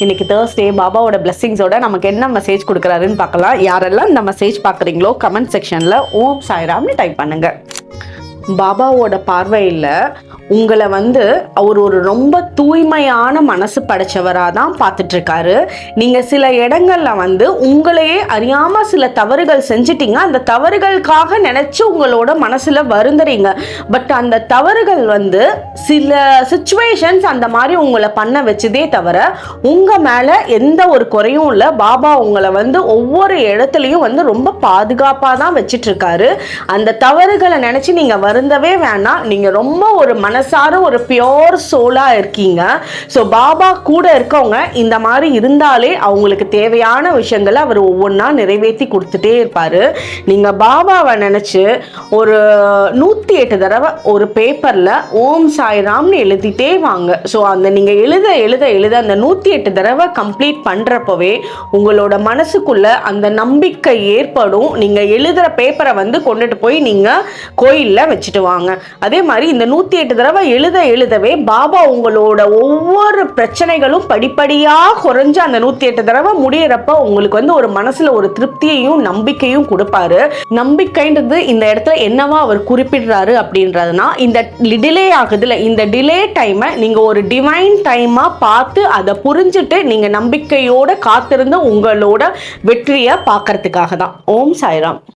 இன்னைக்கு தேர்ஸ்டே பாபாவோட பிளெஸிங்ஸோட நமக்கு என்ன மெசேஜ் கொடுக்குறாருன்னு பார்க்கலாம். யாரெல்லாம் இந்த மெசேஜ் பார்க்குறீங்களோ கமெண்ட் செக்ஷனில் ஓம் சாய்ராம்னு டைப் பண்ணுங்க. பாபாவோட பார்வையில் உங்களை அவர் ஒரு ரொம்ப தூய்மையான மனசு படைச்சவராக தான் பார்த்துட்ருக்காரு. நீங்கள் சில இடங்களில் உங்களையே அறியாமல் சில தவறுகள் செஞ்சிட்டீங்க. அந்த தவறுகளுக்காக நினச்சி உங்களோட மனசில் வருந்துறீங்க. பட் அந்த தவறுகள் சில சுச்சுவேஷன்ஸ் அந்த மாதிரி உங்களை பண்ண வச்சதே தவிர உங்கள் மேலே எந்த ஒரு குறையும் இல்லை. பாபா உங்களை ஒவ்வொரு இடத்துலையும் ரொம்ப பாதுகாப்பாக தான் வச்சிட்ருக்காரு. அந்த தவறுகளை நினச்சி நீங்கள் வருந்தவே வேணாம். நீங்கள் ரொம்ப ஒரு மனசார ஒரு பியோர் சோலா இருக்கீங்க. ஸோ பாபா கூட இருக்கவங்க இந்த மாதிரி இருந்தாலே அவங்களுக்கு தேவையான விஷயங்களை அவர் ஒவ்வொன்றா நிறைவேற்றி கொடுத்துட்டே இருப்பாரு. நீங்க பாபாவை நினைச்சு ஒரு 108 தடவை ஒரு பேப்பர்ல ஓம் சாய்ராம்னு எழுதிட்டே வாங்க. ஸோ அந்த நீங்க எழுத எழுத எழுத அந்த 108 தடவை கம்ப்ளீட் பண்றப்பவே உங்களோட மனசுக்குள்ள அந்த நம்பிக்கை ஏற்படும். நீங்க எழுதுற பேப்பரை கொண்டுட்டு போய் நீங்க கோயில்ல வச்சுட்டு வாங்க. அதே மாதிரி இந்த 108 தடவை எழுதவே பாபா உங்களோட ஒவ்வொரு பிரச்சனைகளும் படிப்படியா குறைஞ்சு அந்த 108 தடவை முடியறப்ப உங்களுக்கு ஒரு மனசுல ஒரு திருப்தியையும் நம்பிக்கையும் கொடுப்பாரு. நம்பிக்கைன்றது இந்த இடத்துல என்னவா அவர் குறிப்பிடுறாரு அப்படின்றதுனா, இந்த டிலே ஆகுதுல, இந்த டிலே டைமை நீங்க ஒரு டிவைன் டைமா பார்த்து அதை புரிஞ்சுட்டு நீங்க நம்பிக்கையோட காத்திருந்து உங்களோட வெற்றியை பார்க்கறதுக்காக தான். ஓம் சாய்ராம்.